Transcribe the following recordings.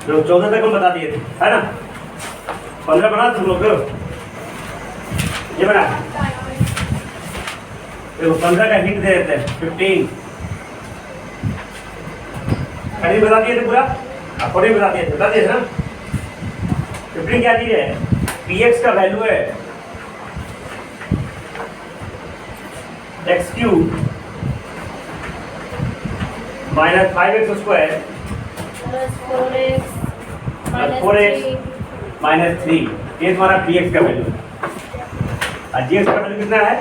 जो 14 तक हम बता दिए थे, है ना। 15 बना तुम लोग, ये बना देखो 15 का हिंट दे देते हैं 15 खड़ी बता दिए थे पूरा, अकॉर्डिंग बता दिए थे ना। 15 क्या चीज है, px का वैल्यू है x cube minus 5x square plus 4x minus 3, ये तुम्हारा px का वैल्यू है। और gx का वैल्यू कितना है,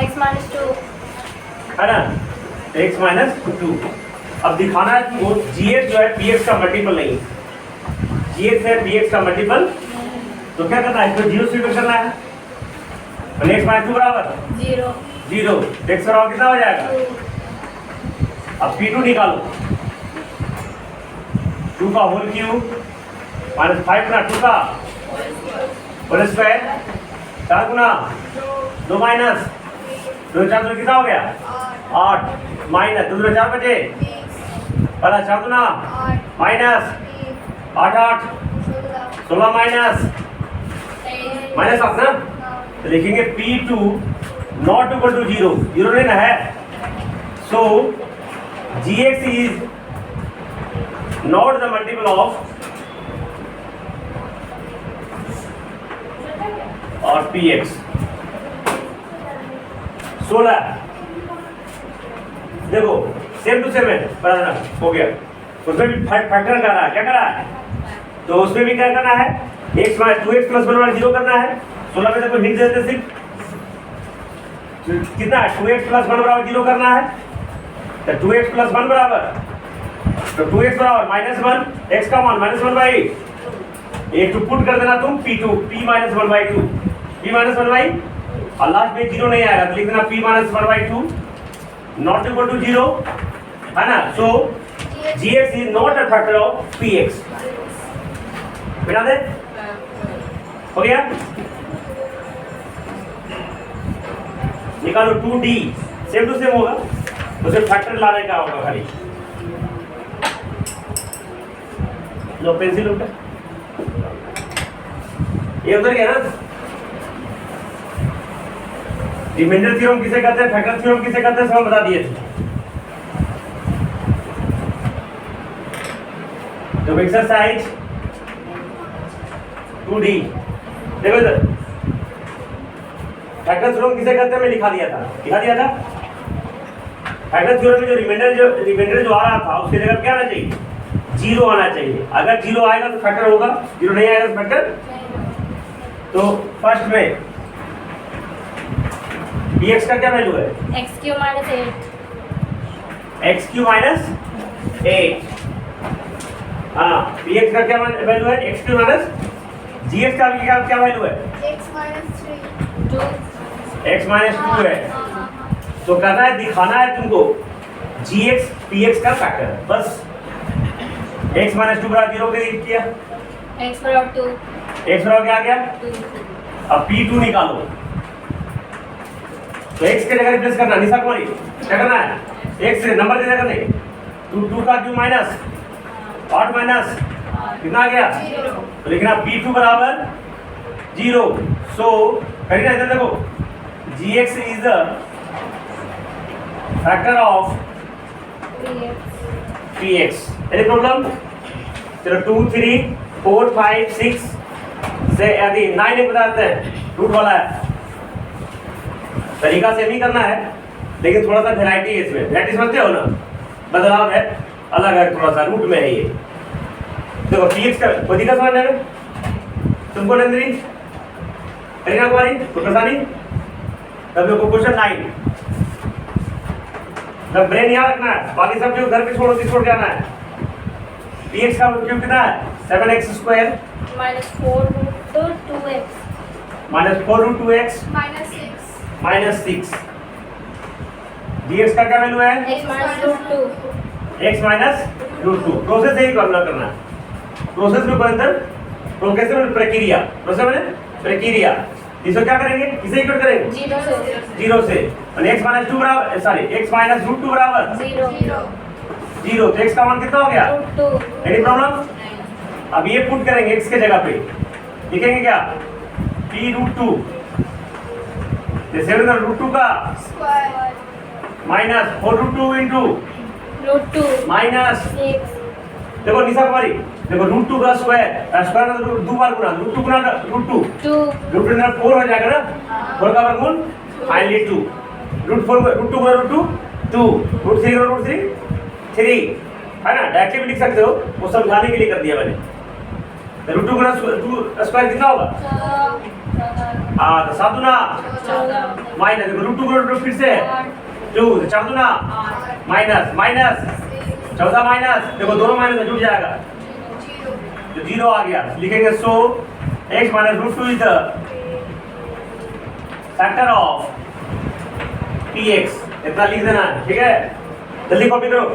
x माइनस 2 है ना, x माइनस 2। अब दिखाना है कि वो gx जो है px का मल्टीपल नहीं है, gx है px का मल्टीपल, तो क्या करना है, इसको 0 से करना है। तो x माइनस 2 बराबर 0 0, x बराबर कितना हो जाएगा, 2 अब p2 निकालो, 2 का होल क्यूब माइनस 5 गुना 2 का होल स्क्वायर, 4 गुना 2 माइनस 2 4 तो कितना हो गया 8 माइनस 2 4 बचे पहला 4 गुना माइनस 8 8 16 माइनस 8 ना, तो लिखेंगे P2 नॉट इक्वल टू 0, 0 लेना है। सो Gx is not the multiple of और Px 16। देखो सेम टू सेम है, हो गया, उसमें भी फैक्टर कर रहा है, क्या कर रहा है, तो उसमें भी क्या करना है, x माइनस 2x प्लस 1 0 करना है। 16 में देखो हिंट देते सिर्फ कितना है, 2x प्लस 1 बराबर 0 करना है, तो 2x प्लस 1 बराबर, तो 2x बराबर माइनस 1, x का मान माइनस 1 बाई, एक टू पुट कर देना तुम P2 P minus 1 by 2, P minus 1 by, और लास्ट में 0 नहीं आएगा तो लिख देना P minus 1 by 2 not equal to 0, है ना। So Gx is not a factor of Px, बिठा दे, हो गया। निकालो 2D, सेम टू सेम होगा, उसे फैक्टर लाने का होगा खाली। लो पेंसिल उठा, ये उधर गया ना। रिमाइंडर थ्योरम किसे कहते हैं, फैक्टर थ्योरम किसे कहते हैं, सब बता दिए थे। जब एक्सरसाइज 2D देखो इधर, फैक्टर थ्योरम किसे कहते हैं, मैं लिखा दिया था। फैक्टर थ्योरम में जो रिमाइंडर जो आ रहा था उसकी जगह क्या आना चाहिए, 0 आना चाहिए। अगर 0 आएगा तो फैक्टर होगा, 0 नहीं आएगा तो फैक्टर। तो फर्स्ट में px का क्या वैल्यू है, x cube minus 8 x cube minus 8, हाँ px का क्या वैल्यू है, x क्यूब माइनस, gx का क्या वैल्यू है, x माइनस 3 2 x माइनस 2 है। तो कहना है, दिखाना है तुमको gx px का फैक्टर है, बस। x माइनस 2 बराबर 0 के लिए किया, x बराबर 2 x बराबर क्या आ गया, 2 अब P2 निकालो, तो x के जगह रिप्लेस करना, निशा कुमारी क्या करना है, x से नंबर दे करने, 2 का क्यूब माइनस 8 माइनस कितना आ गया, तो लिखना P2 बराबर 0। सो करिए इधर देखो, Gx is the factor of Px, any problem. चलो 2 3 4 5 6 से यदि 9 एक बताते हैं, रूट वाला है, तरीका सेम ही करना है, लेकिन थोड़ा सा वेराइटी है इसमें, वेराइटी समझते हो ना, बदलाव है, अलग है, थोड़ा सा रूट में है ये। देखो Px का कोई दिक्कत समझने में, तुमको नंदनी करीना कुमारी कोई परेशानी, तब देखो क्वेश्चन 9, तब ब्रेन याद रखना है, बाकी सब जो घर पे छोड़ के आना है। Px का क्यूब कितना है, 7x square minus 4 root 2x minus 4 root 2x minus 6, dx का क्या वैल्यू है, x minus root 2 x minus root 2। Process यही करना है, प्रोसेस में अंदर प्रोग्रेसिव में प्रक्रिया, प्रोसेस में प्रक्रिया, इसको क्या करेंगे, किसे इक्वल करेंगे, 0 से, और x माइनस 2 बराबर, सॉरी x माइनस रूट 2 बराबर 0 0, तो x का मान कितना हो गया, रूट 2 एनी प्रॉब्लम। अब ये पुट करेंगे x के जगह पे, लिखेंगे क्या p√2 जैसे √2 का माइनस 4√2 इंटू √2 माइनस 6 देखो निशा कुमारी देखो √2 का स्क्वायर स्क्वायर मतलब 2 बार गुना √2 गुना √2 2 √2 ना 4 हो जाएगा ना 4 का वर्गमूल फाइनली 2 √4 √2 गुना √2 2 √3 गुना √3 3 है ना, डायरेक्टली भी लिख सकते हो, वो समझाने के लिए कर दिया मैंने। √2 गुना 2 स्क्वायर कितना होगा? तो 7 गुना 14 माइनस देखो √2 गुना √2 फिर से 2 4 गुना माइनस माइनस 14 माइनस देखो दोनों माइनस में जुड़ जाएगा तो 0 आ गया, लिखेंगे सो x minus √2 is the factor of px, इतना लिख देना है, ठीक है? जल्दी कॉपी करो।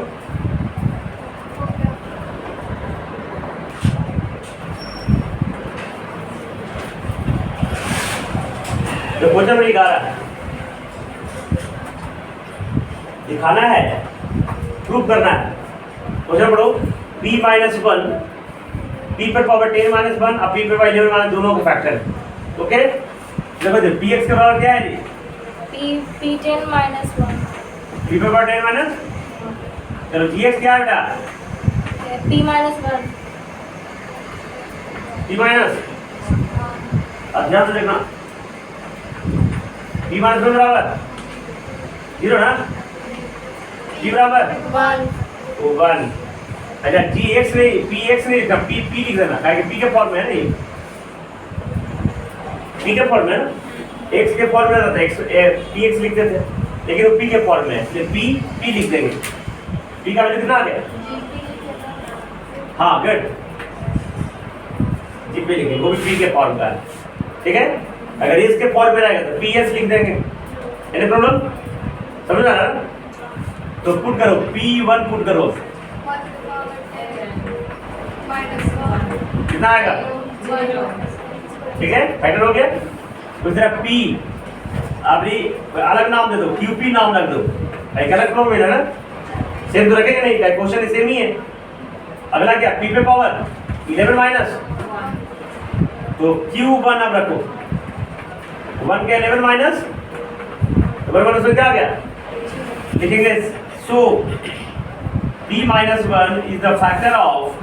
तो क्वेश्चन में लिखा रहा है, दिखाना है, प्रूफ करना है। क्वेश्चन पढ़ो, p माइनस 1 p पर पावर 10 माइनस 1 और p पर पावर 11 माइनस दोनों को फैक्टर है। ओके, देखो जो px के बराबर क्या है जी? p10 minus 1 p पर पावर 10 माइनस, चलो gx क्या है बेटा? p minus 1 p माइनस, अब ध्यान से देखना, p माइनस 1 बराबर 0 ना, p बराबर 1। अच्छा gx नहीं px नहीं लिखना, p लिख देना, क्या p के फॉर्म में है ना, ये p के फॉर्म में है ना, x के फॉर्म में रहता है px लिखते थे, लेकिन वो p के फॉर्म में है, इसलिए p लिख देंगे। p का वैल्यू कितना आ गया? हाँ गुड, जी पे लिखेंगे, वो भी p के फॉर्म का है, ठीक है? अगर इसके फॉर्म में रहेगा तो ps लिख देंगे, एनी प्रॉब्लम? समझ आ रहा है? तो पुट करो p1 पुट करो, कितना आएगा? ठीक है, फैक्टर हो गया। दूसरा p, अभी अलग नाम दे दो, qp नाम रख दो, एक अलग फॉर्म में है ना, सेम तो रखेंगे नहीं, क्वेश्चन सेम ही है। अगला क्या, p पे पावर 11 माइनस, तो q1 अब रखो, 1 के 11 माइनस, तो 1 माइनस क्या आ गया? लिखेंगे सो p minus 1 is the factor of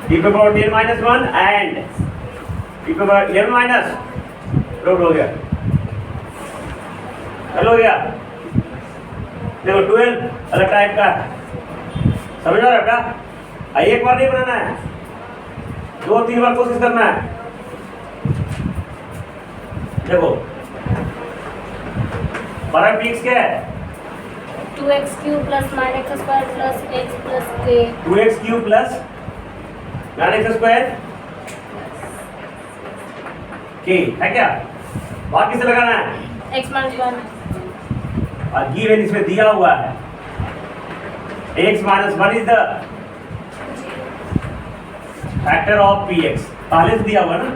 p पे पावर 10 minus 1 and p पे पावर 11 minus, प्रूव हो गया, हल हो गया। देखो 12 अलग टाइप का है, समझ आ रहा है बेटा? एक बार नहीं बनाना है, 2-3 बार कोशिश करना है। देखो बराबर px क्या है? 2x cube plus 9x square plus x plus k 2x cube plus 9x square k है क्या? बात किसे लगाना है? x minus 1 और गिवन इसमें दिया हुआ है x minus 1 is the factor of px, पहले से दिया हुआ ना,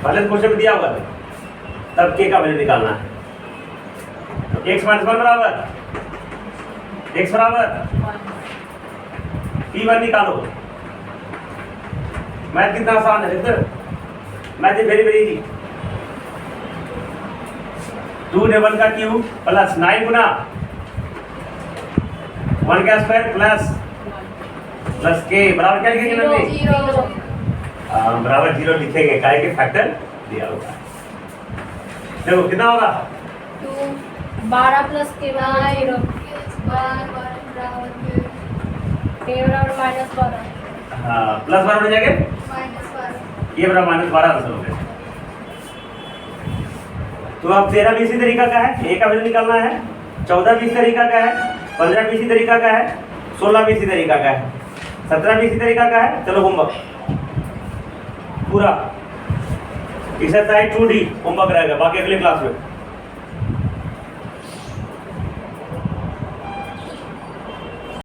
पहले क्वेश्चन में दिया हुआ है, तब k का वैल्यू निकालना है। तो x माइनस 1 बराबर x बराबर p1 निकालो। मैथ कितना आसान है, देखते हो? Math is very very easy. 2 ने 1 का क्यूब प्लस 9 गुना 1 का स्क्वायर प्लस k बराबर क्या लिखेंगे ना? 0 बराबर 0 लिखेंगे, काय के फैक्टर दिया हुआ है। देखो कितना होगा? 12 plus k बराबर 0 k बराबर माइनस 12 हाँ प्लस 12 हो जाएगा, ये बराबर माइनस 12 आंसर हो गया। तो अब 13 भी इसी तरीका का है, a का वैल्यू निकालना है, 14 भी इसी तरीका का है, 15 भी इसी तरीका का है, 16 भी इसी तरीका का है, 17 भी इसी तरीका का है। चलो होमवर्क पूरा एक्सरसाइज 2D होमवर्क रहेगा, बाकी अगले क्लास में।